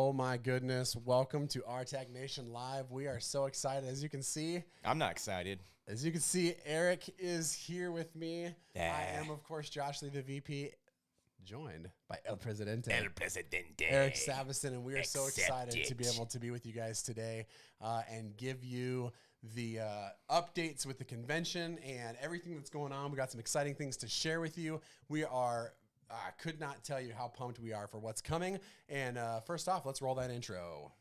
Oh my goodness. Welcome to RTAG Nation Live. We are so excited. As you can see, I'm not excited. As you can see, Eric is here with me. I am, of course, Josh Lee, the VP, joined by El Presidente. Eric Savison, and we are so excited to be able to be with you guys today and give you the updates with the convention and everything that's going on. We got some exciting things to share with you. We are... I could not tell you how pumped we are for what's coming. And first off, let's roll that intro.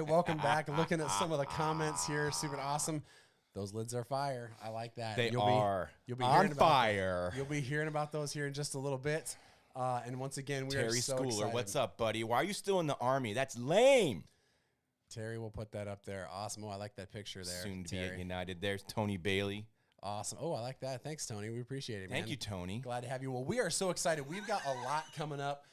Welcome back. Looking at some of the comments here, super awesome. Those lids are fire. I like that. You'll be on fire. You'll be hearing about those here in just a little bit. And once again, we are so Schooler, excited. What's up, buddy? Why are you still in the Army? That's lame. Terry will put that up there. Awesome. Oh, I like that picture there. Soon to be at United. There's Tony Bailey. Awesome. Oh, I like that. Thanks, Tony. We appreciate it, man. Thank you, Tony. Glad to have you. Well, we are so excited. We've got a lot coming up.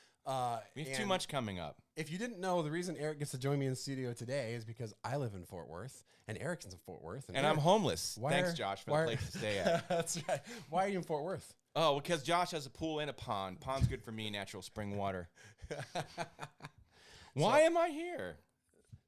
We have too much coming up. If you didn't know, the reason Eric gets to join me in the studio today is because I live in Fort Worth and Eric's in Fort Worth. And I'm homeless. Thanks, Josh, for the place to stay at. That's right. Why are you in Fort Worth? Oh, because Josh has a pool and a pond. Pond's good for me, natural spring water. Why am I here?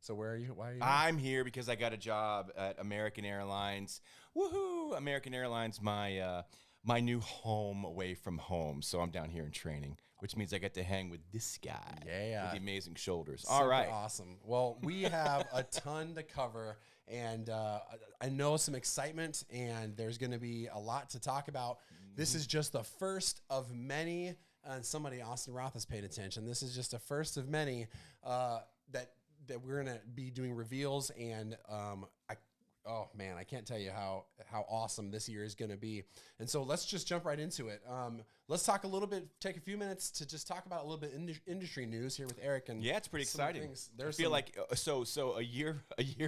So where are you? Why are you? I'm here because I got a job at American Airlines. Woohoo! American Airlines, my new home away from home. So I'm down here in training, which means I get to hang with this guy. Yeah. With the amazing shoulders. Super all right. Awesome. Well, we have a ton to cover, and I know some excitement, and there's going to be a lot to talk about. This is just the first of many, and somebody, Austin Roth, has paid attention. This is just a first of many that we're going to be doing reveals, and oh man, I can't tell you how awesome this year is going to be. And so let's just jump right into it. Let's talk a little bit, take a few minutes to just talk about a little bit industry news here with Eric. And yeah, it's pretty exciting. I feel like so a year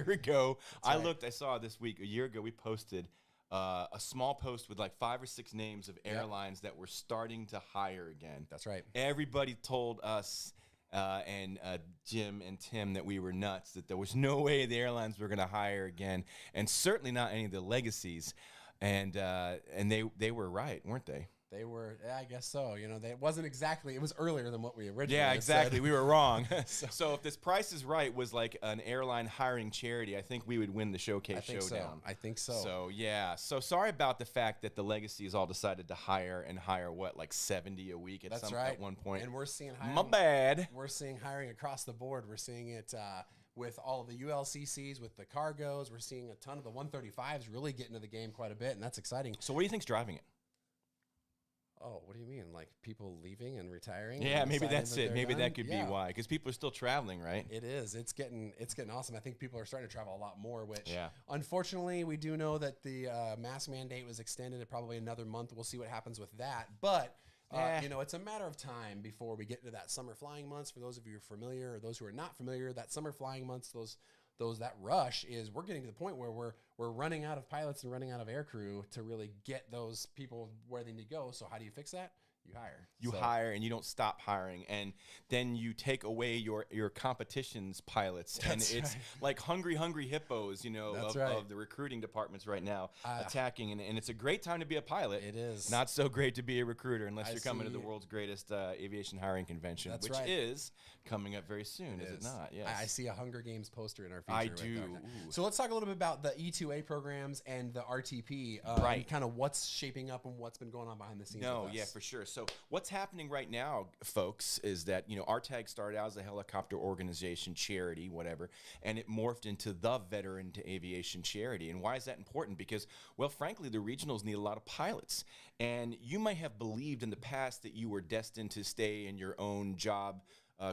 ago, I saw this week, a year ago, we posted a small post with like 5 or 6 names of airlines that were starting to hire again. That's right. Everybody told us and Jim and Tim that we were nuts, that there was no way the airlines were going to hire again, and certainly not any of the legacies. And they were right, weren't they? They were, yeah, I guess so. You know, it wasn't exactly, it was earlier than what we originally Yeah, exactly. said. We were wrong. So if this Price is Right was like an airline hiring charity, I think we would win the showcase showdown. I think so. So, yeah. So sorry about the fact that the legacies all decided to hire what, like 70 a week at one point. And we're seeing hiring. My bad. We're seeing hiring across the board. We're seeing it with all of the ULCCs, with the cargos. We're seeing a ton of the 135s really get into the game quite a bit, and that's exciting. So what do you think's driving it? Oh, what do you mean? Like people leaving and retiring? Yeah, maybe that's it. Maybe done? that could be why. Because people are still traveling, right? It is. It's getting awesome. I think people are starting to travel a lot more, which unfortunately we do know that the mask mandate was extended to probably another month. We'll see what happens with that. But you know, it's a matter of time before we get into that summer flying months. For those of you who are familiar or those who are not familiar, that summer flying months, that rush is we're getting to the point where we're running out of pilots and running out of air crew to really get those people where they need to go. So how do you fix that? You hire. You hire, and you don't stop hiring, and then you take away your competition's pilots, and it's like hungry hippos, you know, of the recruiting departments right now attacking, and it's a great time to be a pilot. It is not so great to be a recruiter unless you're coming to the world's greatest aviation hiring convention, which is coming up very soon. Is it not? Yes. I see a Hunger Games poster in our future. I do. So let's talk a little bit about the E2A programs and the RTP, and kind of what's shaping up and what's been going on behind the scenes. Yeah, for sure. So what's happening right now, folks, is that, you know, RTAG started out as a helicopter organization, charity, whatever, and it morphed into the Veteran to Aviation Charity. And why is that important? Because, well, frankly, the regionals need a lot of pilots. And you might have believed in the past that you were destined to stay in your own job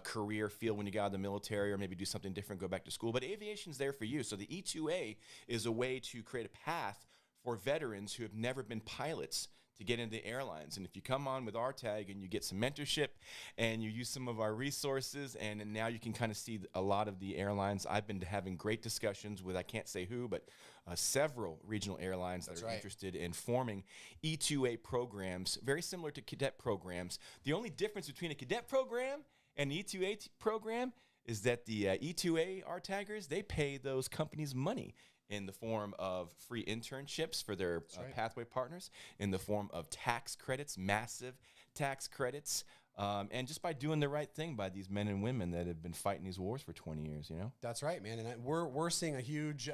career field when you got out of the military, or maybe do something different, go back to school. But aviation's there for you. So the E2A is a way to create a path for veterans who have never been pilots to get into airlines. And if you come on with RTAG and you get some mentorship and you use some of our resources, and now you can kind of see a lot of the airlines. I've been having great discussions with, I can't say who, but several regional airlines that are interested in forming E2A programs, very similar to cadet programs. The only difference between a cadet program and an E2A program is that the E2A RTAGers, they pay those companies money in the form of free internships for their pathway partners, in the form of tax credits, massive tax credits, and just by doing the right thing by these men and women that have been fighting these wars for 20 years, you know? That's right, man. And we're seeing a huge,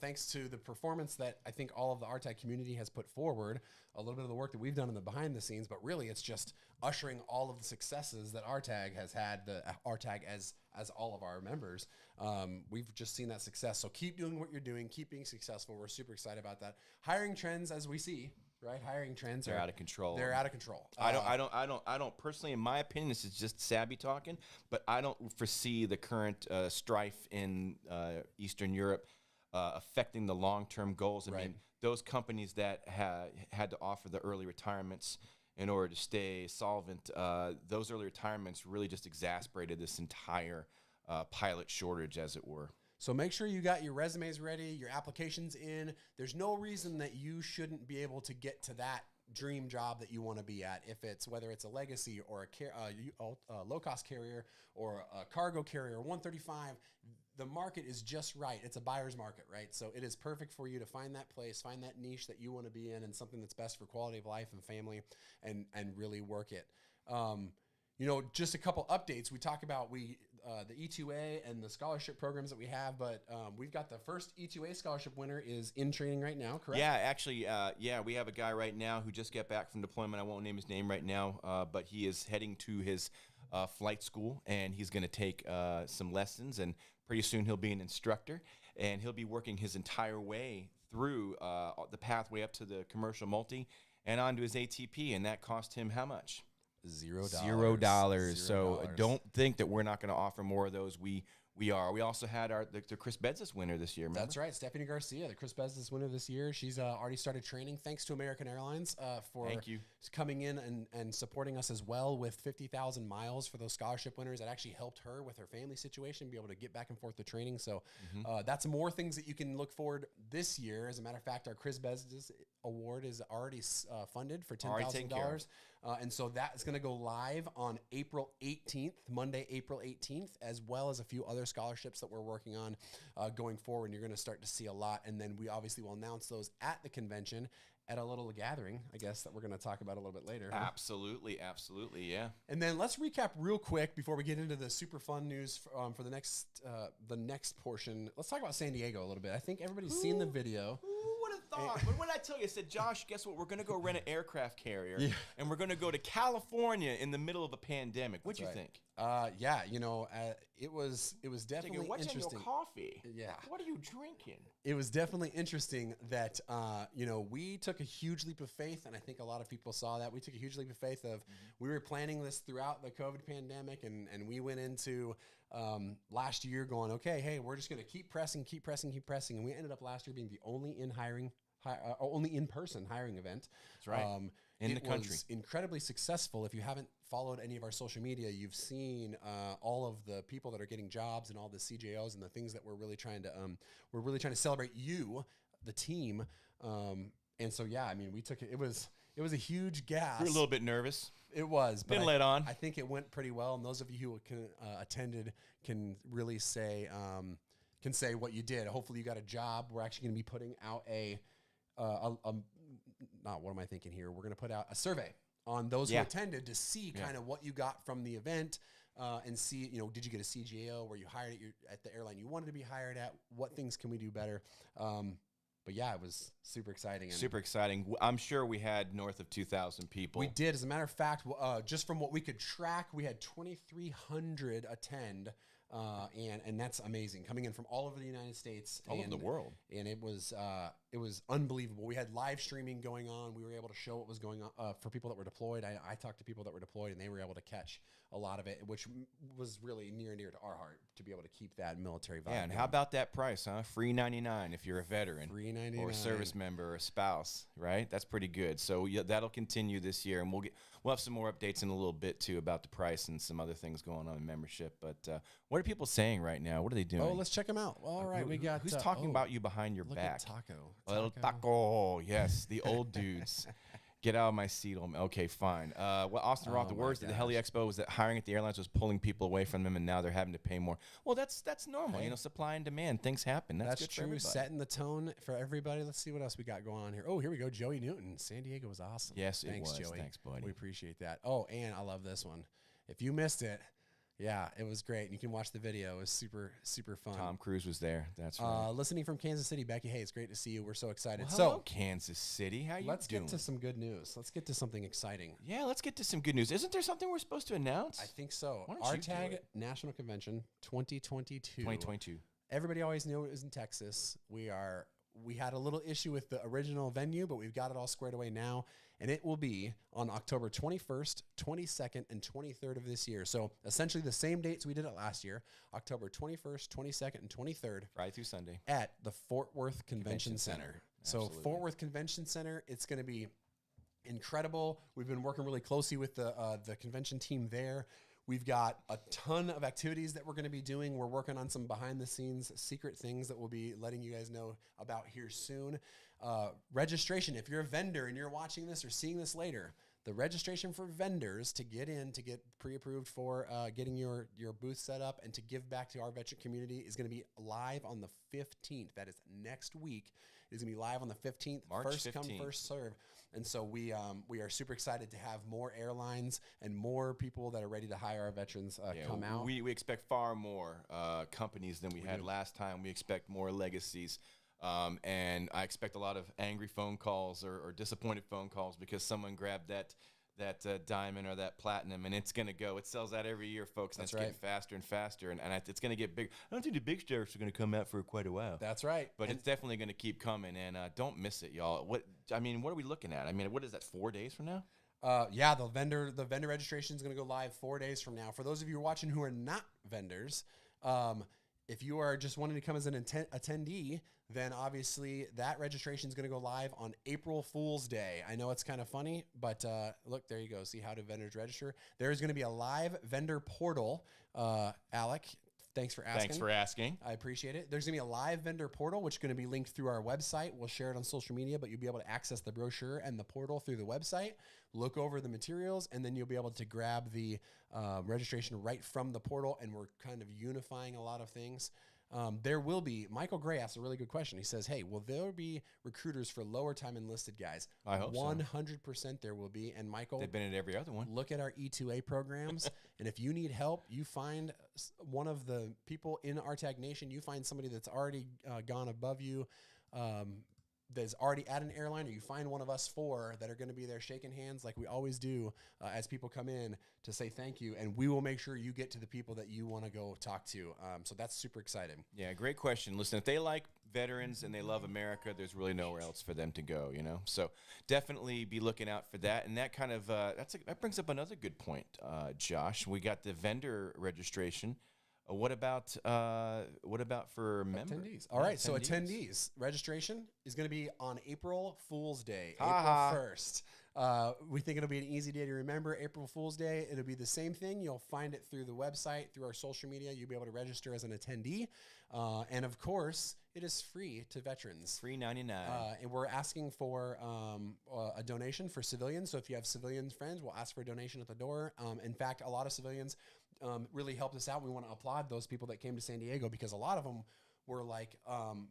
thanks to the performance that I think all of the RTAG community has put forward, a little bit of the work that we've done in the behind the scenes, but really it's just ushering all of the successes that RTAG has had, the RTAG as all of our members. We've just seen that success. So keep doing what you're doing, keep being successful. We're super excited about that. Hiring trends, as we see, right? Hiring trends are out of control. They're out of control. I don't personally, in my opinion, this is just savvy talking, but I don't foresee the current strife in Eastern Europe affecting the long-term goals. I mean, those companies that had to offer the early retirements in order to stay solvent, those early retirements really just exasperated this entire pilot shortage, as it were. So make sure you got your resumes ready, your applications in. There's no reason that you shouldn't be able to get to that dream job that you want to be at. Whether it's a legacy or a low-cost carrier or a cargo carrier, 135, the market is just right. It's a buyer's market, right? So it is perfect for you to find that place, find that niche that you want to be in, and something that's best for quality of life and family, and really work it. Just a couple updates. We talk about the E2A and the scholarship programs that we have, but we've got the first E2A scholarship winner is in training right now, correct? Yeah, actually, we have a guy right now who just got back from deployment. I won't name his name right now, but he is heading to his flight school, and he's going to take some lessons, and pretty soon he'll be an instructor, and he'll be working his entire way through the pathway up to the commercial multi and onto his ATP, and that cost him how much? $0. So don't think that we're not going to offer more of those. We are. We also had the Chris Bedzis winner this year. Remember? That's right, Stephanie Garcia, the Chris Bedzis winner this year. She's already started training. Thanks to American Airlines for coming in and supporting us as well with 50,000 miles for those scholarship winners. That actually helped her with her family situation, be able to get back and forth to training. So that's more things that you can look forward this year. As a matter of fact, our Chris Bedzis award is already funded for $10,000. And so that is going to go live on April 18th, Monday, April 18th, as well as a few other scholarships that we're working on going forward. And you're going to start to see a lot. And then we obviously will announce those at the convention at a little gathering, I guess, that we're going to talk about a little bit later. Absolutely, yeah. And then let's recap real quick before we get into the super fun news for the next portion. Let's talk about San Diego a little bit. I think everybody's seen the video. Thought. But when I tell you, I said, Josh, guess what? We're going to go rent an aircraft carrier, and we're going to go to California in the middle of a pandemic. What'd you think? It was definitely what's interesting. In your coffee? Yeah. What are you drinking? It was definitely interesting that, we took a huge leap of faith, and I think a lot of people saw that. We took a huge leap of faith of we were planning this throughout the COVID pandemic, and we went into last year going, okay, hey, we're just going to keep pressing. And we ended up last year being the only in-person hiring event. That's right. In the country. Was incredibly successful. If you haven't followed any of our social media, you've seen all of the people that are getting jobs and all the CJOs and the things that we're really trying to celebrate you, the team. And so, we took it. It was a huge gas. You're a little bit nervous. It was. Been let on. I think it went pretty well. And those of you who attended can really say what you did. Hopefully you got a job. We're actually going to be putting out what am I thinking here? We're going to put out a survey on those who attended to see kind of what you got from the event and see, did you get a CGO? Were you hired at the airline you wanted to be hired at? What things can we do better? But yeah, it was super exciting. Super exciting. I'm sure we had north of 2,000 people. We did. As a matter of fact, just from what we could track, we had 2,300 attend And that's amazing. Coming in from all over the United States, All over the world. and it was unbelievable. We had live streaming going on. We were able to show what was going on for people that were deployed. I talked to people that were deployed, and they were able to catch a lot of it, which was really near and dear to our heart to be able to keep that military vibe. Yeah, and how about that price, huh? Free 99 if you're a veteran, $3.99 or a service member, or a spouse, right? That's pretty good. So yeah, that'll continue this year, and we'll have some more updates in a little bit too about the price and some other things going on in membership. But what are people saying right now? What are they doing? Oh, let's check them out. All right, we got who's talking about you behind your look back? at Taco. El Taco, yes, the old dudes. Get out of my seat. Okay, fine. Well, Austin Roth, the words that the Heli Expo was that hiring at the airlines was pulling people away from them, and now they're having to pay more. Well, that's normal. Hey. supply and demand. Things happen. That's good for true. everybody. Setting the tone for everybody. Let's see what else we got going on here. Oh, here we go. Joey Newton. San Diego was awesome. Yes, Thanks, it was. Joey. Thanks, buddy. We appreciate that. Oh, and I love this one. If you missed it, yeah, it was great. You can watch the video. It was super, super fun. Tom Cruise was there. That's right. Listening from Kansas City, Becky. Hey, it's great to see you. We're so excited. Well, so, hello, Kansas City. How you let's doing? get to some good news. Let's get to something exciting. Yeah, let's get to some good news. Isn't there something we're supposed to announce? I think so. Why don't you do RTAG it? National Convention 2022. 2022. Everybody always knew it was in Texas. We had a little issue with the original venue, but we've got it all squared away now. And it will be on October 21st, 22nd, and 23rd of this year. So essentially the same dates we did it last year, October 21st, 22nd, and 23rd. Friday through Sunday. At the Fort Worth Convention Center. So Absolutely. Fort Worth Convention Center, it's going to be incredible. We've been working really closely with the convention team there. We've got a ton of activities that we're going to be doing. We're working on some behind-the-scenes secret things that we'll be letting you guys know about here soon. Registration, if you're a vendor and you're watching this or seeing this later, the registration for vendors to get pre-approved for getting your booth set up and to give back to our veteran community is going to be live on the 15th. That is next week. It's going to be live on the 15th. March first 15th. Come, first serve. And so we are super excited to have more airlines and more people that are ready to hire our veterans come out. We expect far more companies than we had last time. We expect more legacies. And I expect a lot of angry phone calls or disappointed phone calls because someone grabbed that diamond or that platinum, and it's going to go. It sells out every year, folks, and That's it's getting faster and faster, and it's going to get big. I don't think the big stars are going to come out for quite a while. That's right. But it's definitely going to keep coming, and don't miss it, y'all. What are we looking at? I mean, what is that, 4 days from now? Yeah, the vendor registration is going to go live 4 days from now. For those of you watching who are not vendors, if you are just wanting to come as an attendee, then obviously that registration is going to go live on April Fool's Day. I know it's kind of funny, but look, there you go. See how do vendors register? There is going to be a live vendor portal. Alec, thanks for asking. Thanks for asking. I appreciate it. There's going to be a live vendor portal, which is going to be linked through our website. We'll share it on social media, but you'll be able to access the brochure and the portal through the website, look over the materials, and then you'll be able to grab the registration right from the portal, and we're kind of unifying a lot of things. There will be, Michael Gray asked a really good question. He says, hey, will there be recruiters for lower time enlisted guys? I hope 100% there will be. And Michael, they've been at every other one. Look at our E2A programs. And if you need help, you find one of the people in RTAG Nation, you find somebody that's already gone above you, that's already at an airline, or you find one of us four that are going to be there shaking hands like we always do as people come in to say thank you, and we will make sure you get to the people that you want to go talk to. So that's super exciting. Yeah, great question. Listen, if they like veterans and they love America, there's really nowhere else for them to go, So definitely be looking out for that. And that kind of that brings up another good point, Josh. We got the vendor registration. What about for members? Attendees. All right, so attendees registration is going to be on April Fool's Day, April 1st. We think it'll be an easy day to remember, April Fool's Day. It'll be the same thing. You'll find it through the website, through our social media. You'll be able to register as an attendee. And of course, it is free to veterans. Free 99. And we're asking for a donation for civilians. So if you have civilian friends, we'll ask for a donation at the door. In fact, a lot of civilians really helped us out. We want to applaud those people that came to San Diego because a lot of them were like,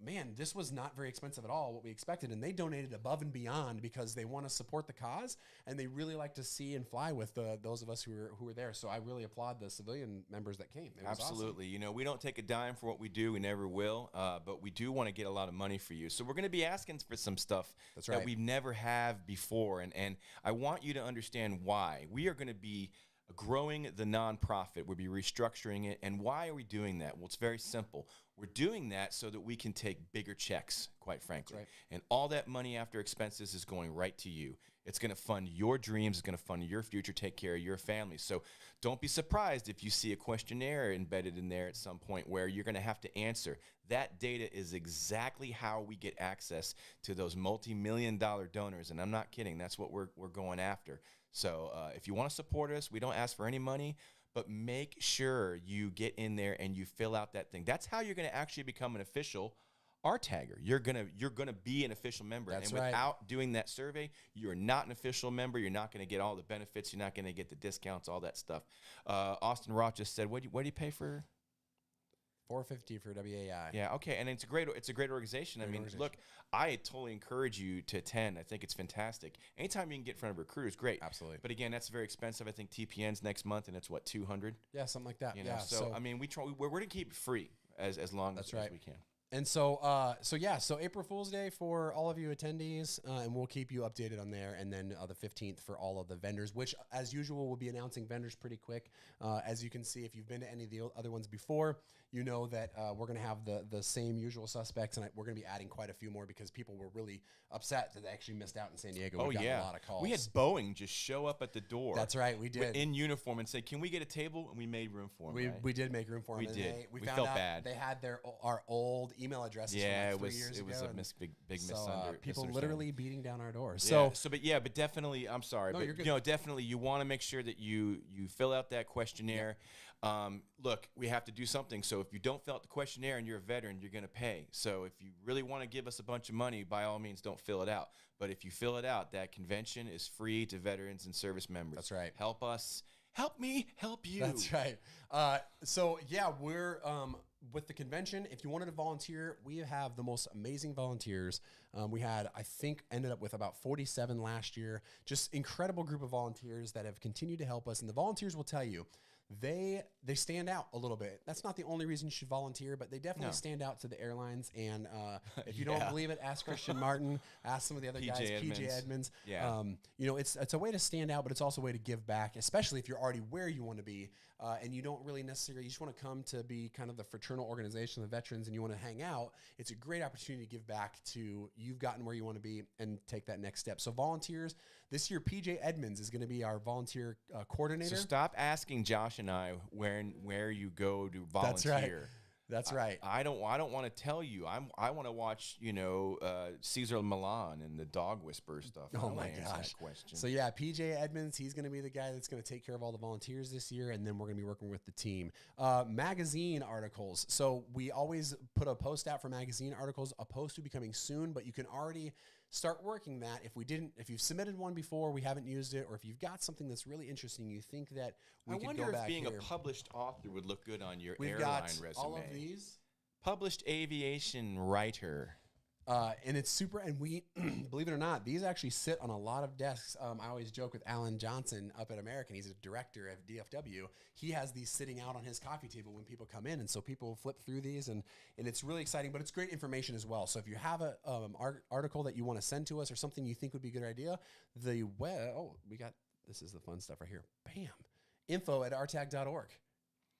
man, this was not very expensive at all, what we expected. And they donated above and beyond because they want to support the cause, and they really like to see and fly with those of us who were there. So I really applaud the civilian members that came. It was Absolutely. awesome. We don't take a dime for what we do. We never will. But we do want to get a lot of money for you. So we're going to be asking for some stuff that we've never have before. And I want you to understand why. We are going to be growing the nonprofit. We'll be restructuring it. And why are we doing that? Well, it's very simple. We're doing that so that we can take bigger checks, quite frankly. Right. And all that money after expenses is going right to you. It's going to fund your dreams. It's going to fund your future, take care of your family. So don't be surprised if you see a questionnaire embedded in there at some point where you're going to have to answer. That data is exactly how we get access to those multi-million-dollar donors. And I'm not kidding. That's what we're going after. So if you want to support us, we don't ask for any money, but make sure you get in there and you fill out that thing. That's how you're going to actually become an official RTAGer. You're gonna be an official member. That's and right. Without doing that survey, you're not an official member. You're not going to get all the benefits. You're not going to get the discounts, all that stuff. Austin Roth just said, what do you pay for? $450 for WAI. Yeah, okay, and it's a great organization. I mean, look, I totally encourage you to attend. I think it's fantastic. Anytime you can get in front of recruiters, great. Absolutely. But again, that's very expensive. I think TPN's next month, and it's what, $200? Yeah, something like that. You know? Yeah. So I mean, we're going to keep it free as long as we can. And so, so April Fool's Day for all of you attendees, and we'll keep you updated on there. And then the 15th for all of the vendors, which, as usual, we'll be announcing vendors pretty quick. As you can see, if you've been to any of the other ones before, you know that we're going to have the same usual suspects, and we're going to be adding quite a few more because people were really upset that they actually missed out in San Diego. Oh, We've gotten yeah. a lot of calls. We had Boeing just show up at the door. That's right, we did. In uniform and say, can we get a table? And we made room for them, We did make room for them. We did. We We found felt out bad. They had our old email addresses Yeah, from like 3 it years was ago. a big So misunderstanding. people literally beating down our doors. Yeah, but definitely, I'm sorry, No, but you're good. you know, definitely you want to make sure that you fill out that questionnaire. Look, we have to do something. So if you don't fill out the questionnaire and you're a veteran, you're going to pay. So if you really want to give us a bunch of money, by all means, don't fill it out. But if you fill it out, that convention is free to veterans and service members. That's right. Help us. Help me. Help you. That's right. So yeah, we're with the convention. If you wanted to volunteer, we have the most amazing volunteers. We had, I think, ended up with about 47 last year. Just incredible group of volunteers that have continued to help us. And the volunteers will tell you, they stand out a little bit. That's not the only reason you should volunteer, but they definitely stand out to the airlines. And if you don't believe it, ask Christian Martin, ask some of the other guys, PJ Edmonds. Yeah. You know, it's a way to stand out, but it's also a way to give back, especially if you're already where you want to be. And you don't really necessarily, you just want to come to be kind of the fraternal organization of the veterans and you want to hang out. It's a great opportunity to give back to you've gotten where you want to be and take that next step. So volunteers, this year, PJ Edmonds is going to be our volunteer coordinator. So stop asking Josh and I where you go to volunteer. That's right. That's right. I don't want to tell you. I want to watch, Cesar Milan and the dog whisperer stuff. Oh my gosh. That question. So yeah, PJ Edmonds, he's going to be the guy that's going to take care of all the volunteers this year, and then we're going to be working with the team. Magazine articles. So we always put a post out for magazine articles. A post will be coming soon, but you can already start working that. If you've submitted one before, we haven't used it, or if you've got something that's really interesting, you think that we could go back if being here. a published author would look good on your We've airline got resume. all of these. Published aviation writer. And it's super, and we, believe it or not, these actually sit on a lot of desks. I always joke with Alan Johnson up at American. He's a director of DFW. He has these sitting out on his coffee table when people come in. And so people flip through these, and it's really exciting, but it's great information as well. So if you have a article that you want to send to us or something you think would be a good idea, this is the fun stuff right here. Bam. info@rtag.org.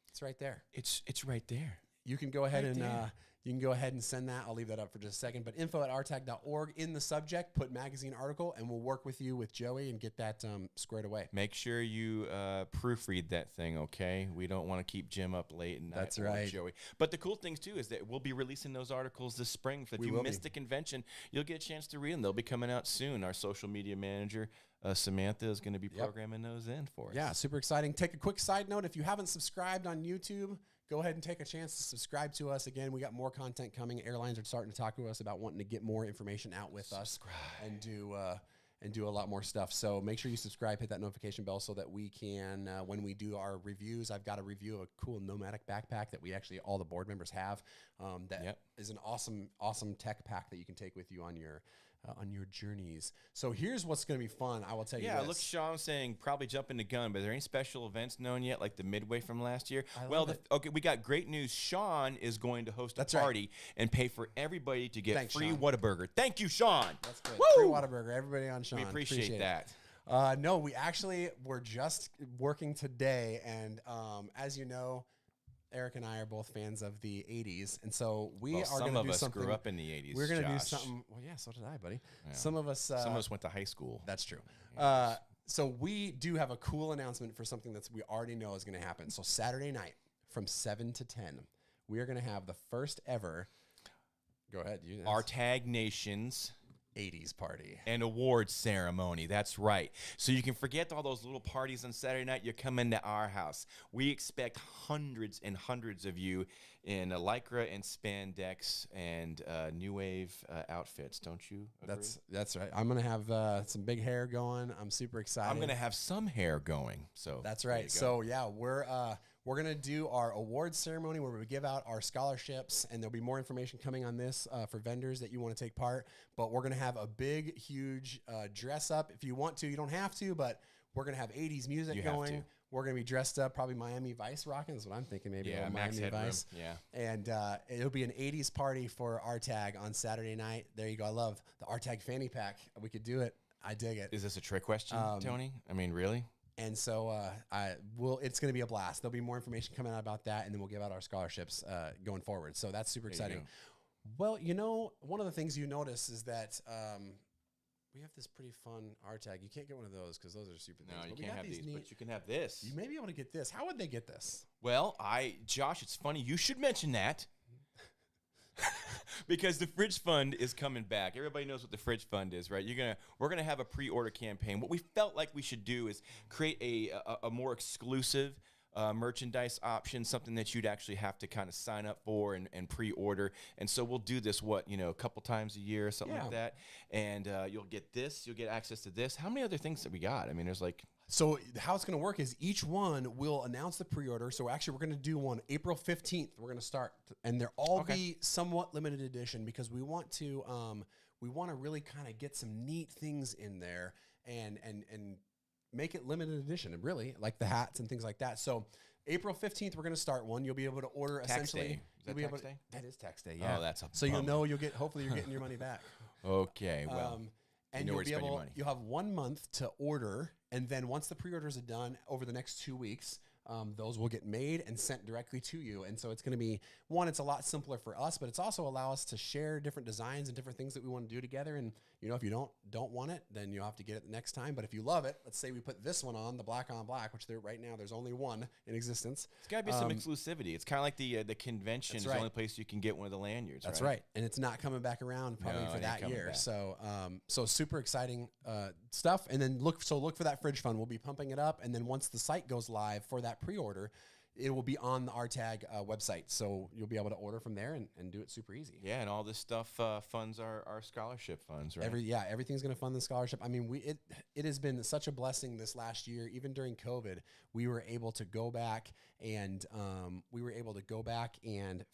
It's right there. It's right there. You can go ahead Right and send that. I'll leave that up for just a second. But info@rtag.org, in the subject, put magazine article, and we'll work with you with Joey and get that squared away. Make sure you proofread that thing, okay? We don't want to keep Jim up late at night. That's or right. Joey. But the cool things, too, is that we'll be releasing those articles this spring. So if you missed the convention, you'll get a chance to read them. They'll be coming out soon. Our social media manager, Samantha, is going to be programming those in for us. Yeah, super exciting. Take a quick side note. If you haven't subscribed on YouTube, go ahead and take a chance to subscribe to us. Again, we got more content coming. Airlines are starting to talk to us about wanting to get more information out with us and do a lot more stuff. So make sure you subscribe, hit that notification bell so that we can, when we do our reviews, I've got a review of a cool nomadic backpack that all the board members have. That is an awesome tech pack that you can take with you on your journeys. So here's what's going to be fun. I will tell you. Yeah, this. look, Shawn saying probably jumping the gun, but are there any special events known yet, like the Midway from last year? Okay, we got great news. Shawn is going to host a party and pay for everybody to get free Shawn. Whataburger. Thank you, Shawn. That's good. Woo! Free Whataburger. Everybody on Shawn. We appreciate that. No, we actually were just working today, and as you know, Eric and I are both fans of the 80s, and so we are going to do something. Some of us grew up in the 80s. We're going to do Josh. something. Well, yeah, so did I, buddy. Yeah. Some of us went to high school. That's true. So we do have a cool announcement for something that we already know is going to happen. So Saturday night from 7 to 10, we are going to have the first ever. Go ahead. RTAG Nation's 80s party and awards ceremony. That's right. So you can forget all those little parties on Saturday night. You come into our house. We expect hundreds and hundreds of you in lycra and spandex and new wave outfits. Don't you agree? That's right. I'm gonna have some big hair going. I'm super excited. I'm gonna have some hair going. So that's right. So yeah, we're going to do our awards ceremony where we give out our scholarships, and there'll be more information coming on this for vendors that you want to take part. But we're going to have a big, huge dress up. If you want to, you don't have to, but we're going to have 80s music going. We're going to be dressed up, probably Miami Vice rocking is what I'm thinking, maybe. Yeah, Miami Vice. Yeah. And it'll be an 80s party for RTAG on Saturday night. There you go. I love the RTAG Fanny Pack. We could do it. I dig it. Is this a trick question, Tony? I mean, really? And so it's going to be a blast. There'll be more information coming out about that, and then we'll give out our scholarships going forward. So that's super exciting. Well, one of the things you notice is that we have this pretty fun RTAG. You can't get one of those because those are super things. No, you can't have these, but you can have this. You may be able to get this. How would they get this? Well, Josh, it's funny. You should mention that. Because the Fridge Fund is coming back. Everybody knows what the Fridge Fund is, right? We're gonna have a pre-order campaign. What we felt like we should do is create a more exclusive merchandise option, something that you'd actually have to kind of sign up for and pre-order. And so we'll do this, a couple times a year or something like that. And you'll get this. You'll get access to this. How many other things that we got? I mean, there's like... So how it's going to work is each one will announce the pre-order. So actually, we're going to do one April 15th. We're going to start, and they'll all be somewhat limited edition because we want to really kind of get some neat things in there and make it limited edition. And really, like the hats and things like that. So April 15th, we're going to start one. You'll be able to order essentially. Is that tax day? That is tax day. Yeah. Oh, that's a so bummer. Hopefully you're getting your money back. Okay. Well. And you'll have 1 month to order, and then once the pre-orders are done over the next 2 weeks, those will get made and sent directly to you. And so it's going to be, it's a lot simpler for us, but it's also allow us to share different designs and different things that we want to do together. And, if you don't want it, then you'll have to get it the next time. But if you love it, let's say we put this one on, the black on black, which right now there's only one in existence. It's got to be some exclusivity. It's kind of like the convention is the only place you can get one of the lanyards. That's right. And it's not coming back around probably for that year. Back. So super exciting stuff. And then look for that Fridge Fund. We'll be pumping it up. And then once the site goes live for that pre-order, it will be on the RTAG website. So you'll be able to order from there and do it super easy. Yeah, and all this stuff funds our scholarship funds, right? Everything's going to fund the scholarship. I mean, it has been such a blessing this last year. Even during COVID, we were able to go back and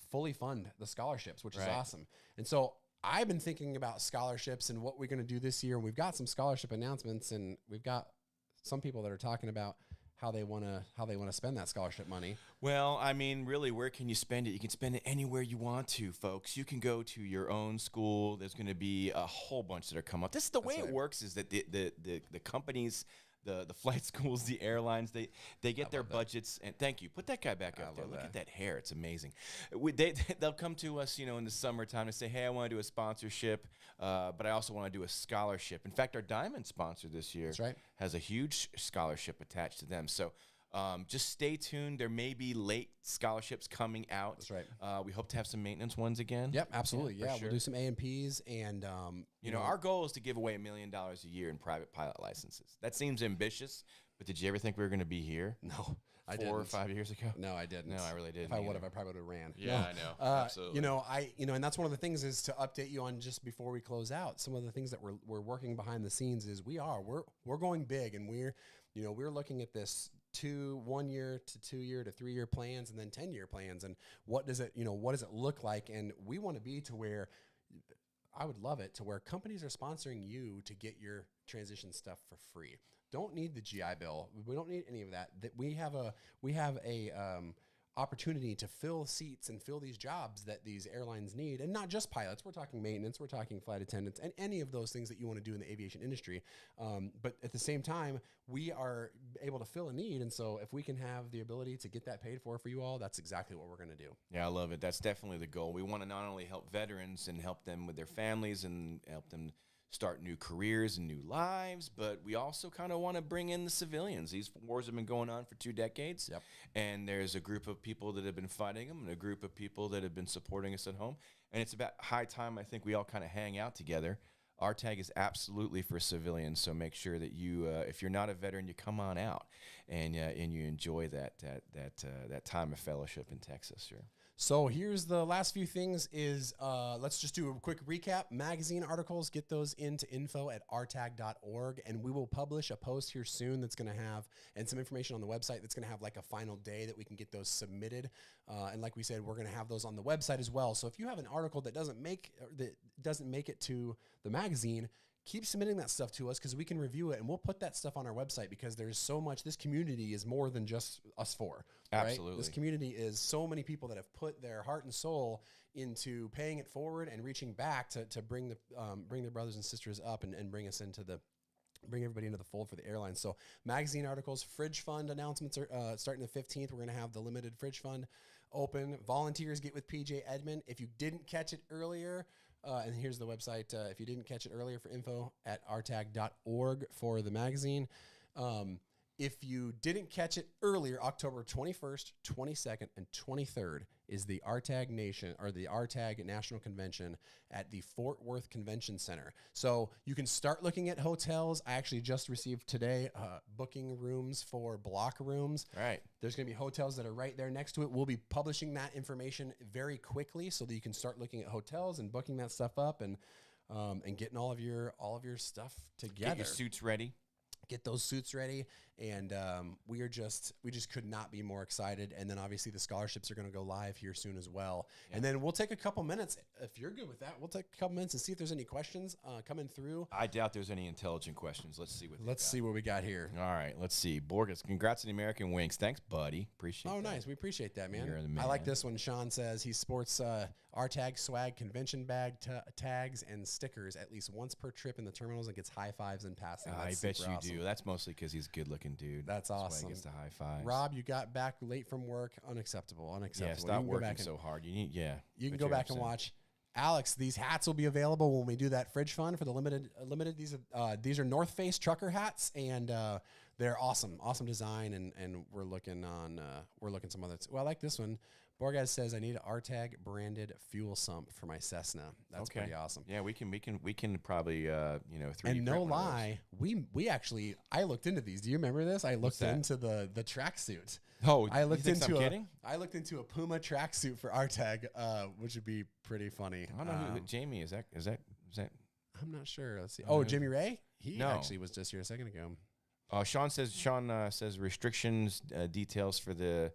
fully fund the scholarships, which is awesome. And so I've been thinking about scholarships and what we're going to do this year. We've got some scholarship announcements, and we've got some people that are talking about how they want to spend that scholarship money. Well, I mean, really, where can you spend it? You can spend it anywhere you want to, folks. You can go to your own school. There's going to be a whole bunch that are coming up. This is the way it works is that the companies, the flight schools, the airlines, they get their budgets. And thank you. Put that guy back up there. Look at that hair. It's amazing. They'll come to us, in the summertime and say, hey, I want to do a sponsorship, but I also want to do a scholarship. In fact, our Diamond sponsor this year has a huge scholarship attached to them. So just stay tuned. There may be late scholarships coming out. That's right. We hope to have some maintenance ones again. Yep, absolutely. Yeah, we'll do some A&Ps. And, our goal is to give away $1 million a year in private pilot licenses. That seems ambitious, but did you ever think we were going to be here? No, I didn't. 4 or 5 years ago? No, I didn't. No, I really didn't. If I would have, I probably would have ran. Yeah, no. I know. Absolutely. And that's one of the things is to update you on just before we close out. Some of the things that we're working behind the scenes is we're going big, and we're looking at this 1 year to 2 year to 3 year plans, and then 10-year plans, and what does it look like? And we want to be to where I would love it to where companies are sponsoring you to get your transition stuff for free. Don't need the GI Bill. We don't need any of that. We have a opportunity to fill seats and fill these jobs that these airlines need, and not just pilots. We're talking maintenance, we're talking flight attendants, and any of those things that you want to do in the aviation industry. But at the same time, we are able to fill a need, and so if we can have the ability to get that paid for you all, that's exactly what we're going to do. Yeah, I love it. That's definitely the goal. We want to not only help veterans and help them with their families and help them start new careers and new lives, but we also kind of want to bring in the civilians. These wars have been going on for 2 decades, Yep. and there's a group of people that have been fighting them and a group of people that have been supporting us at home, and it's about high time, I think, we all kind of hang out together. RTAG is absolutely for civilians, so make sure that you, if you're not a veteran, you come on out and you enjoy that time of fellowship in Texas. Sure. So here's the last few things is, let's just do a quick recap. Magazine articles, get those into info@rtag.org, and we will publish a post here soon that's going to have, and some information on the website that's going to have like a final day that we can get those submitted. And like we said, we're going to have those on the website as well. So if you have an article that doesn't make it to the magazine, keep submitting that stuff to us because we can review it, and we'll put that stuff on our website because there's so much. This community is more than just us four. Absolutely. Right? This community is so many people that have put their heart and soul into paying it forward and reaching back to bring their brothers and sisters up and bring everybody into the fold for the airlines. So magazine articles, fridge fund announcements are starting the 15th. We're going to have the limited fridge fund open. Volunteers get with PJ Edmond. If you didn't catch it earlier, and here's the website. If you didn't catch it earlier, for info at rtag.org for the magazine. If you didn't catch it earlier, October 21st, 22nd, and 23rd is the RTAG Nation, or the RTAG National Convention at the Fort Worth Convention Center. So you can start looking at hotels. I actually just received today booking rooms for block rooms. Right. There's going to be hotels that are right there next to it. We'll be publishing that information very quickly so that you can start looking at hotels and booking that stuff up and getting all of your stuff together. Get your suits ready. Get those suits ready, and we just could not be more excited. And then obviously the scholarships are going to go live here soon as well. Yeah. And then we'll take a couple minutes, if you're good with that. We'll take a couple minutes and see if there's any questions coming through. I doubt there's any intelligent questions. Let's see what we got here. All right, let's see. Borges, congrats on the American Wings. Thanks, buddy. Appreciate. Oh, that. Nice. We appreciate that, man. You're the man. I like this one. Sean says he sports RTAG swag, convention bag tags, and stickers at least once per trip in the terminals and gets high fives in passing. I bet you do. That's mostly because he's a good-looking dude. That's awesome. That's why he gets the high fives. Rob, you got back late from work. Unacceptable. Yeah, stop working so hard. You can go back and watch. Alex, these hats will be available when we do that fridge fund for the limited. These are North Face trucker hats, and they're awesome design. And we're looking some others. Well, I like this one. Borgas says I need an RTAG branded fuel sump for my Cessna. That's pretty awesome. Yeah, we can probably 3D and no lie, we actually, I looked into these. Do you remember this? I looked into the tracksuit. Oh, I looked into kidding? I looked into a Puma tracksuit for RTAG, which would be pretty funny. I don't know who Jamie is. That I'm not sure. Let's see. Oh, Jimmy Ray. He No. actually was just here a second ago. Sean says restrictions details for the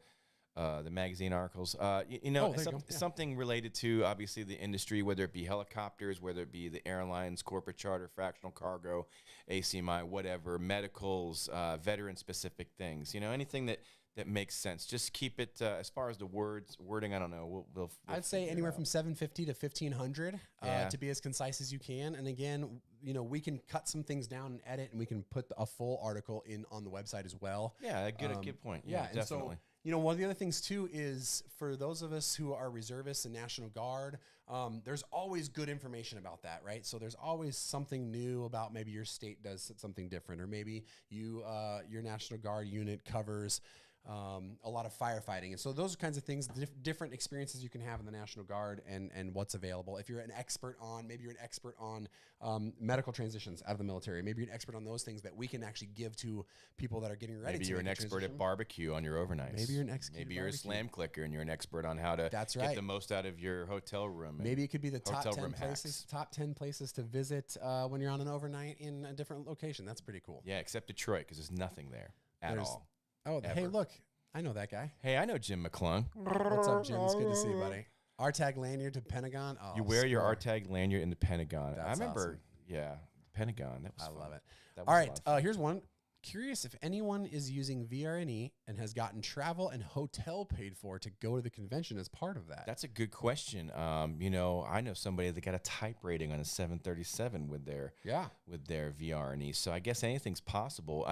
magazine articles. Something related to obviously the industry, whether it be helicopters, whether it be the airlines, corporate charter, fractional cargo, ACMI, whatever, medicals, veteran specific things. Anything that makes sense. Just keep it as far as the wording. I don't know. We'll I'd say anywhere from 750 to 1500 to be as concise as you can. And again, we can cut some things down and edit, and we can put a full article in on the website as well. Yeah, good point. Yeah, definitely. And so, one of the other things too is for those of us who are reservists and National Guard, there's always good information about that, right? So there's always something new about maybe your state does something different, or maybe your National Guard unit covers a lot of firefighting. And so those kinds of things, different experiences you can have in the National Guard and what's available. If you're an expert on medical transitions out of the military, maybe you're an expert on those things that we can actually give to people that are getting ready. Maybe you're an expert at barbecue on your overnights. Maybe you're an expert. Maybe you're a slam clicker and you're an expert on how to get the most out of your hotel room. Maybe it could be the top 10 places to visit when you're on an overnight in a different location. That's pretty cool. Yeah, except Detroit, because there's nothing there at all. Oh, ever. Hey, look. I know that guy. Hey, I know Jim McClung. What's up, Jim? It's good to see you, buddy. RTAG lanyard to Pentagon. Oh, you wear your RTAG lanyard in the Pentagon. That's I remember, awesome. Yeah, Pentagon. That was I fun. love it. That was all right, here's one. curious if anyone is using VRNE and has gotten travel and hotel paid for to go to the convention as part of that. That's a good question. You know, I know somebody that got a type rating on a 737 with their VRNE. So I guess anything's possible.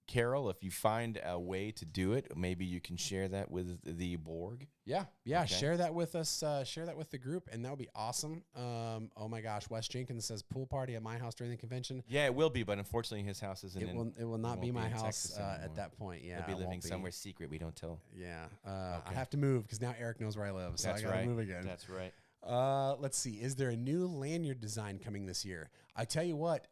Carol, if you find a way to do it, maybe you can share that with the Borg. Yeah. Okay. Share that with us. Share that with the group, and that would be awesome. Oh my gosh, Wes Jenkins says pool party at my house during the convention. Yeah, it will be, but unfortunately, his house isn't. It will not be my house at that point. Yeah, he'll be living somewhere secret. We don't tell. Yeah, I have to move because now Eric knows where I live, so I gotta move again. That's right. Let's see. Is there a new lanyard design coming this year? I tell you what,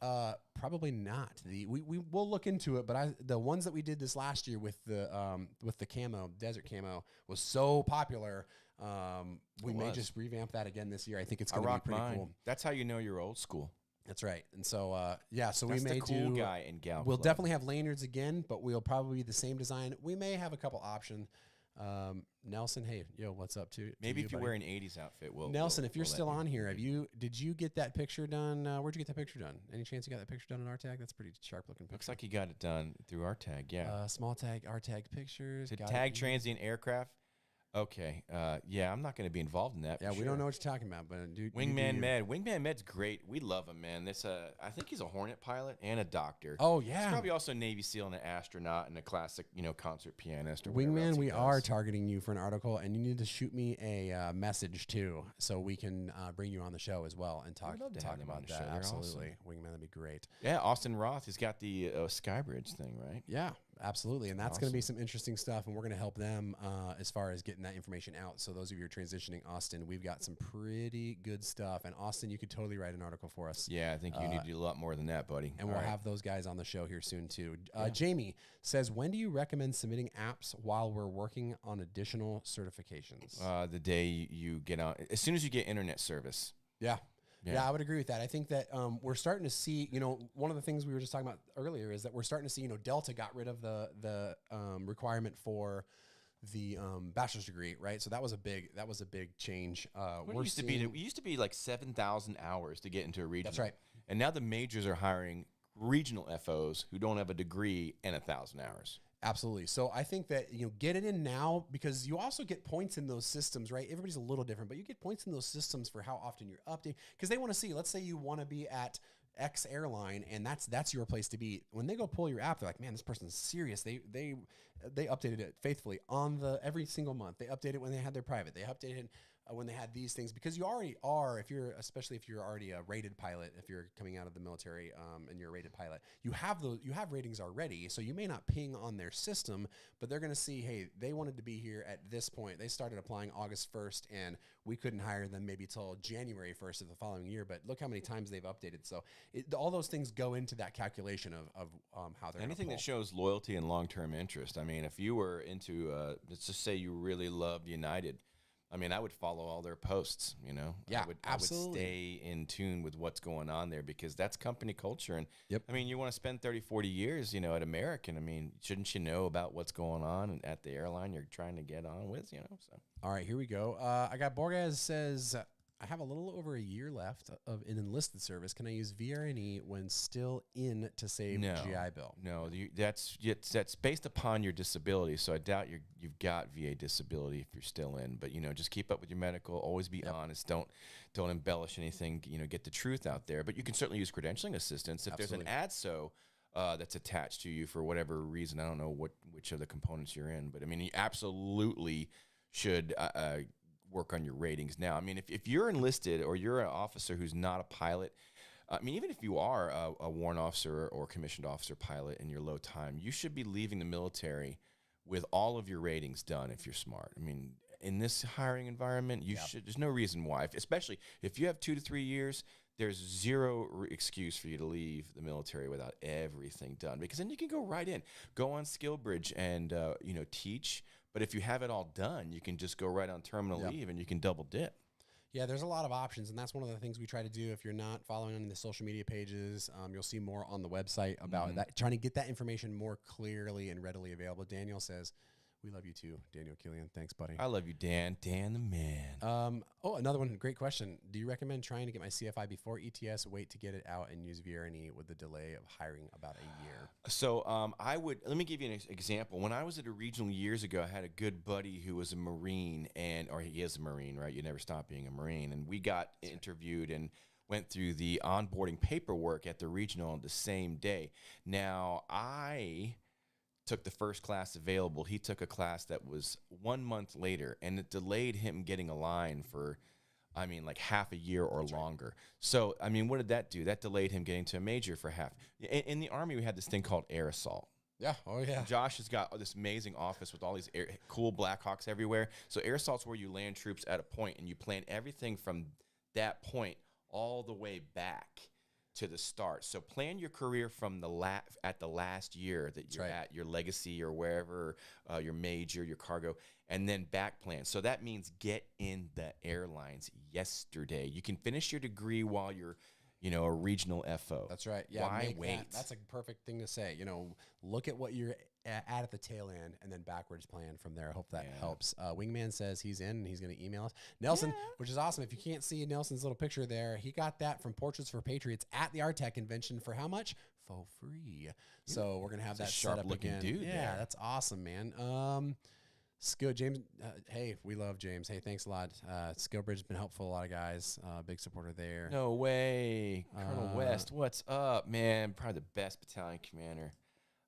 probably not. We will look into it, but the ones that we did this last year with the camo, desert camo, was so popular. We may just revamp that again this year. I think it's going to be pretty cool. That's how you know you're old school. That's right. And so, so that's we may the cool guy and gal. We'll definitely have lanyards again, but we'll probably be the same design. We may have a couple options. Nelson, hey, yo, what's up to maybe you, if you buddy? wear an 80s outfit, Nelson, if you're still on here, did you get that picture done? Where'd you get that picture done? Any chance you got that picture done in RTAG? That's a pretty sharp looking picture. Looks like you got it done through RTAG, yeah. Small tag, RTAG pictures. To tag transient aircraft. Okay, yeah, I'm not going to be involved in that. Yeah, we don't know what you're talking about, but Wingman Med's great. We love him, man. I think he's a Hornet pilot and a doctor. Oh yeah, he's probably also a Navy SEAL and an astronaut and a classic, concert pianist. Or Wingman, we are targeting you for an article, and you need to shoot me a message too, so we can bring you on the show as well and talk about that. Absolutely, awesome. Wingman, that'd be great. Yeah, Austin Roth, he's got the Skybridge thing, right? Yeah. Absolutely, and that's going to be some interesting stuff, and we're going to help them as far as getting that information out. So those of you who are transitioning, Austin, we've got some pretty good stuff. And Austin, you could totally write an article for us. Yeah, I think you need to do a lot more than that, buddy. And we'll have those guys on the show here soon, too. Jamie says, when do you recommend submitting apps while we're working on additional certifications? The day you get on, as soon as you get internet service. Yeah, I would agree with that. I think that we're starting to see, one of the things we were just talking about earlier is that we're starting to see, Delta got rid of the requirement for the bachelor's degree, right? So that was a big change. It used to be like 7,000 hours to get into a regional. That's right. And now the majors are hiring regional FOs who don't have a degree and 1,000 hours. Absolutely. So I think that, get it in now, because you also get points in those systems, right? Everybody's a little different, but you get points in those systems for how often you're updating, because they want to see, let's say you want to be at X airline and that's your place to be. When they go pull your app, they're like, man, this person's serious. They updated it faithfully on every single month. They updated it when they had their private. They updated when they had these things, because you already are, especially if you're already a rated pilot, if you're coming out of the military and you're a rated pilot, you have ratings already. So you may not ping on their system, but they're going to see, hey, they wanted to be here at this point. They started applying August 1st, and we couldn't hire them maybe till January 1st of the following year. But look how many times they've updated. So all those things go into that calculation of how they're anything that shows loyalty and long-term interest. I mean, if you were into, let's just say you really loved United, I mean, I would follow all their posts, Yeah, I would stay in tune with what's going on there, because that's company culture. And I mean, you want to spend 30, 40 years, at American. I mean, shouldn't you know about what's going on at the airline you're trying to get on with, So. All right, here we go. I got Borges says, I have a little over a year left of an enlisted service. Can I use VRNE when still in to save GI Bill? No, that's based upon your disability. So I doubt you've got VA disability if you're still in. But just keep up with your medical. Always be honest. Don't embellish anything. Get the truth out there. But you can certainly use credentialing assistance if there's an ADSO that's attached to you for whatever reason. I don't know which of the components you're in, but I mean, you absolutely should. Work on your ratings now. I mean, if you're enlisted or you're an officer who's not a pilot, I mean, even if you are a warrant officer or commissioned officer pilot in your low time, you should be leaving the military with all of your ratings done if you're smart. I mean, in this hiring environment, there's no reason why, especially if you have 2 to 3 years, there's zero excuse for you to leave the military without everything done, because then you can go right in, go on SkillBridge and, teach. But if you have it all done, you can just go right on terminal leave and you can double dip. Yeah, there's a lot of options, and that's one of the things we try to do. If you're not following on the social media pages, you'll see more on the website about that, trying to get that information more clearly and readily available. Daniel says, We love you too, Daniel Killian. Thanks, buddy. I love you, Dan. Dan the man. Oh, another one. Great question. Do you recommend trying to get my CFI before ETS? Wait to get it out and use VRNE with the delay of hiring about a year. So let me give you an example. When I was at a regional years ago, I had a good buddy who was a Marine, or he is a Marine, right? You never stop being a Marine. And we got interviewed and went through the onboarding paperwork at the regional on the same day. Now, I took the first class available. He took a class that was 1 month later, and it delayed him getting a line for, like half a year or longer. Right. So, what did that do? That delayed him getting to a major for half. In the Army, we had this thing called air assault. Yeah. Oh, yeah. Josh has got this amazing office with all these cool Blackhawks everywhere. So air assault's where you land troops at a point, and you plan everything from that point all the way back to the start. So plan your career from at the last year that you're at, your legacy or wherever, your major, your cargo, and then back plan. So that means get in the airlines yesterday. You can finish your degree while you're, a regional FO. That's right. Yeah. Why wait? That's a perfect thing to say. Look at what you're at the tail end and then backwards plan from there. I hope that helps. Wingman says he's in and he's going to email us. Nelson, which is awesome. If you can't see Nelson's little picture there, he got that from Portraits for Patriots at the RTAG convention for how much? For free. So we're going to have that set up again. Dude there. That's awesome, man. Skill James, hey, we love James. Hey, thanks a lot. Skillbridge has been helpful. A lot of guys, big supporter there. No way, Colonel West. What's up, man? Probably the best battalion commander.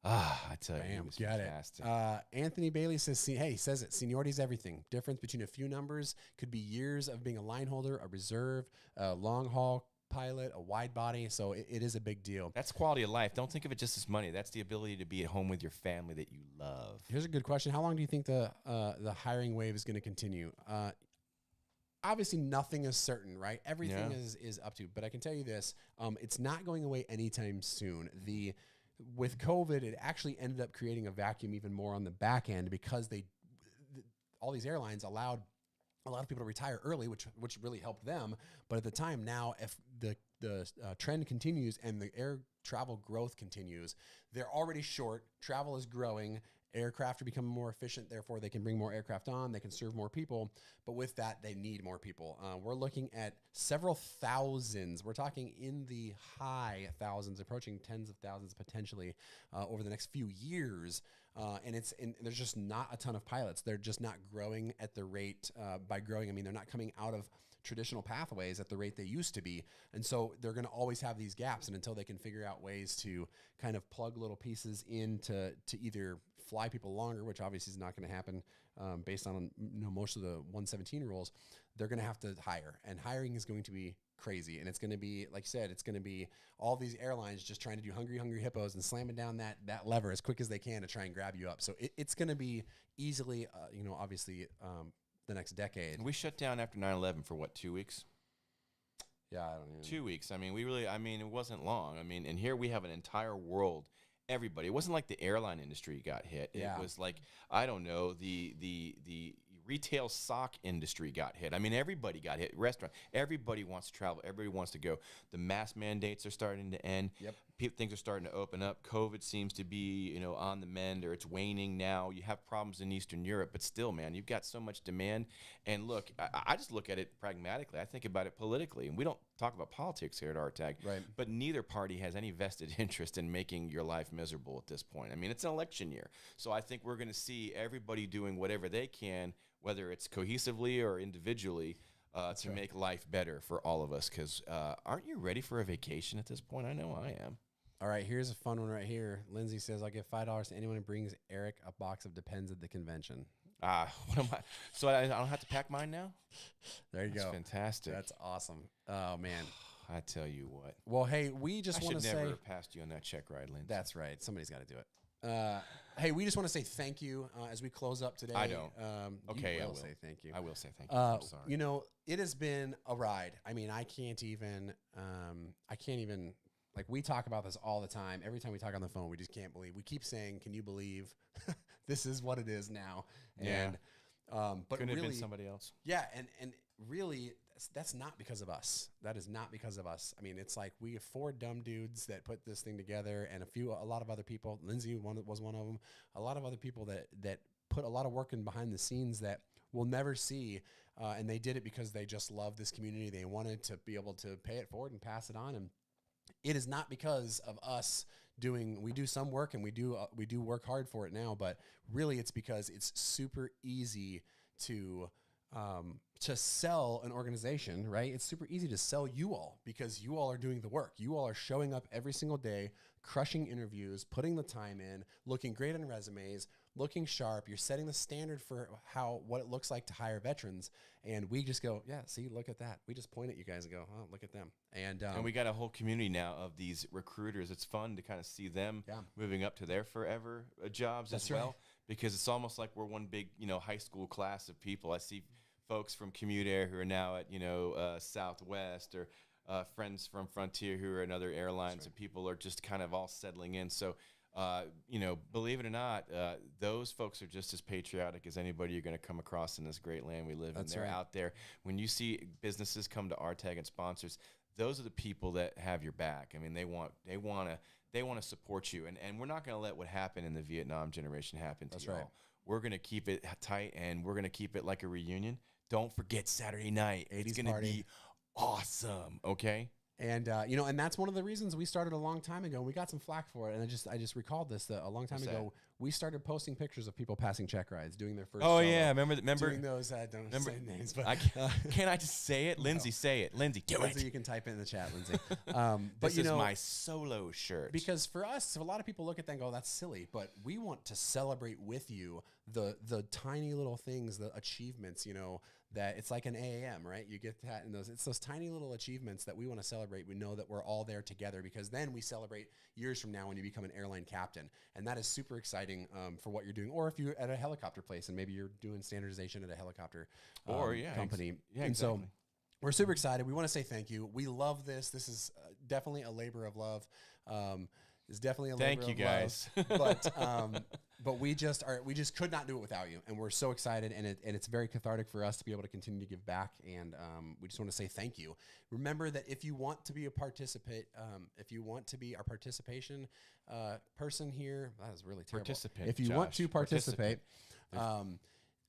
I tell you, Bam, he was got fantastic. it. Anthony Bailey says, he says it. Seniority is everything. Difference between a few numbers could be years of being a line holder, a reserve, a long haul pilot, a wide body. So it is a big deal. That's quality of life. Don't think of it just as money. That's the ability to be at home with your family that you love. Here's a good question. How long do you think the hiring wave is going to continue? Obviously, nothing is certain, right? Everything is up to. But I can tell you this: it's not going away anytime soon. With COVID, it actually ended up creating a vacuum even more on the back end because all these airlines allowed a lot of people to retire early, which really helped them. But at the time now, if the trend continues and the air travel growth continues, they're already short. Travel is growing. Aircraft are becoming more efficient. Therefore, they can bring more aircraft on. They can serve more people. But with that, they need more people. We're looking at several thousands. We're talking in the high thousands, approaching tens of thousands potentially over the next few years. And there's just not a ton of pilots. They're just not growing at the rate. By growing, I mean they're not coming out of traditional pathways at the rate they used to be. And so they're going to always have these gaps. And until they can figure out ways to kind of plug little pieces in to either fly people longer, which obviously is not going to happen based on most of the 117 rules, they're going to have to hire. And hiring is going to be crazy. And it's going to be, like you said, it's going to be all these airlines just trying to do hungry hippos and slamming down that lever as quick as they can to try and grab you up. So it's going to be easily, obviously the next decade. We shut down after 9/11 for what, 2 weeks? Yeah, I don't even. 2 weeks. It wasn't long. And here we have an entire world. Everybody. It wasn't like the airline industry got hit. Yeah. It was like, I don't know, the retail sock industry got hit. Everybody got hit. Restaurant. Everybody wants to travel. Everybody wants to go. The mask mandates are starting to end. Yep. Things are starting to open up. COVID seems to be, on the mend, or it's waning now. You have problems in Eastern Europe, but still, man, you've got so much demand. And look, I just look at it pragmatically. I think about it politically. And we don't talk about politics here at RTAG. Right. But neither party has any vested interest in making your life miserable at this point. It's an election year. So I think we're going to see everybody doing whatever they can, whether it's cohesively or individually, to make life better for all of us. Because aren't you ready for a vacation at this point? I know I am. All right, here's a fun one right here. Lindsay says, I'll give $5 to anyone who brings Eric a box of Depends at the convention. What am I? So I don't have to pack mine now? There you go. That's fantastic. That's awesome. Oh, man. I tell you what. Well, hey, we just want to say. I should never have passed you on that check ride, Lindsay. That's right. Somebody's got to do it. Hey, we just want to say thank you as we close up today. I don't. Okay, I I will will say thank you. I will say thank you. I'm sorry. It has been a ride. I can't even, like, we talk about this all the time. Every time we talk on the phone, we just can't believe. We keep saying, can you believe this is what it is now? And, but couldn't really, have been somebody else. Yeah. And really, that's not because of us. That is not because of us. It's like we have 4 dumb dudes that put this thing together, and a lot of other people. Lindsay was one of them. A lot of other people that put a lot of work in behind the scenes that we'll never see. And they did it because they just love this community. They wanted to be able to pay it forward and pass it on. And it is not because of us we do some work and we do work hard for it now, but really it's because it's super easy to sell an organization, right? It's super easy to sell you all because you all are doing the work. You all are showing up every single day, crushing interviews, putting the time in, looking great on resumes, looking sharp. You're setting the standard for what it looks like to hire veterans. And we just go, yeah, see, look at that. We just point at you guys and go, oh, look at them. And we got a whole community now of these recruiters. It's fun to kind of see them moving up to their forever jobs as well, because it's almost like we're one big, high school class of people. I see folks from Commute Air who are now at, Southwest, or friends from Frontier who are in other airlines, and people are just kind of all settling in. So, believe it or not, those folks are just as patriotic as anybody you're going to come across in this great land we live in. They're out there. When you see businesses come to RTAG and sponsors, those are the people that have your back. I mean, they want to support you, and we're not going to let what happened in the Vietnam generation happen to y'all. We're going to keep it tight, and we're going to keep it like a reunion. Don't forget Saturday night. It's going to be awesome. Okay. And, and that's one of the reasons we started a long time ago. We got some flack for it. And I just recalled this, that a long time ago, we started posting pictures of people passing check rides, doing their first. Oh, yeah. Remember doing those, don't say names, but can I just say it? Lindsay, say it. Lindsay, do Lindsay, it. you can type it in the chat, Lindsay. This is my solo shirt. Because for us, a lot of people look at that and go, that's silly. But we want to celebrate with you the tiny little things, the achievements, that it's like an AAM, right? You get that in it's those tiny little achievements that we want to celebrate. We know that we're all there together, because then we celebrate years from now when you become an airline captain. And that is super exciting for what you're doing. Or if you're at a helicopter place and maybe you're doing standardization at a helicopter company. And so we're super excited. We want to say thank you. We love this. This is definitely a labor of love. It's definitely a labor of love. Thank you, guys. But we just could not do it without you, and we're so excited, and it's very cathartic for us to be able to continue to give back, and we just want to say thank you. Remember that if you want to be if you want to be our participation person here, that is really terrible. Participant. If you want to participate.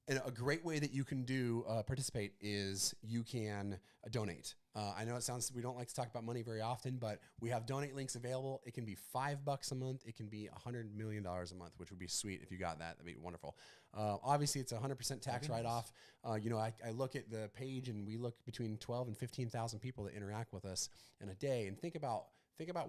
And a great way that you can participate is you can donate. I know we don't like to talk about money very often, but we have donate links available. It can be $5 a month. It can be $100 million a month, which would be sweet if you got that. That'd be wonderful. Obviously, it's 100% tax write-off. I look at the page, and we look between 12 and 15,000 people that interact with us in a day, and think about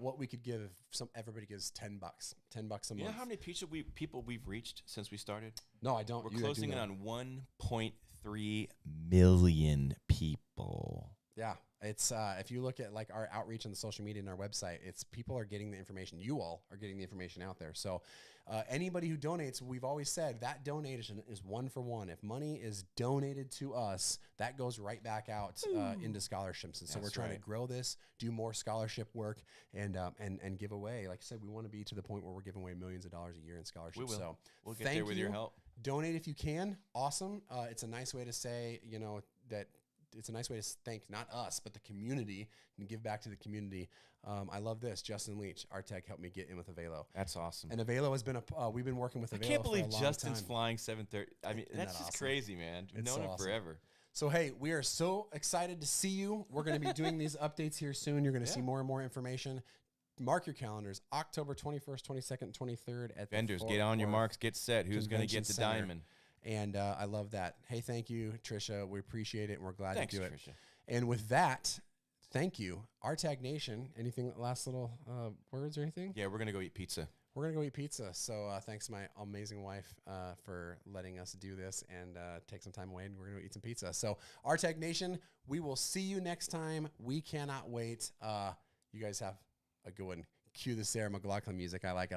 what we could give if everybody gives $10 a month. You know how many people we've reached since we started? No, I don't. We're closing in on 1.3 million people. Yeah, it's if you look at like our outreach on the social media and our website, it's people are getting the information. You all are getting the information out there. So anybody who donates, we've always said that donation is 1 for 1. If money is donated to us, that goes right back out into scholarships. And so we're trying to grow this, do more scholarship work, and give away. Like I said, we want to be to the point where we're giving away millions of dollars a year in scholarships. We will. So we'll get there with your help. Donate if you can. Awesome. It's a nice way to say, that. It's a nice way to thank not us, but the community, and give back to the community. I love this. Justin Leach, RTAG, helped me get in with Avelo. That's awesome. And Avelo has been we've been working with Avelo. I can't believe for a Justin's long time. flying 730. I mean, that's just awesome? Crazy, man. We've known him forever. So, hey, we are so excited to see you. We're going to be doing these updates here soon. You're going to see more and more information. Mark your calendars, October 21st, 22nd, 23rd at Vendors, the get on your marks, get set. Who's going to get the diamond? And I love that. Hey, thank you, Trisha. We appreciate it, and we're glad to do it. Trisha. And with that, thank you. RTAG Nation, anything, last little words or anything? Yeah, we're going to go eat pizza. We're going to go eat pizza. So thanks to my amazing wife for letting us do this and take some time away, and we're going to eat some pizza. So RTAG Nation, we will see you next time. We cannot wait. You guys have a good one. Cue the Sarah McLachlan music. I like it.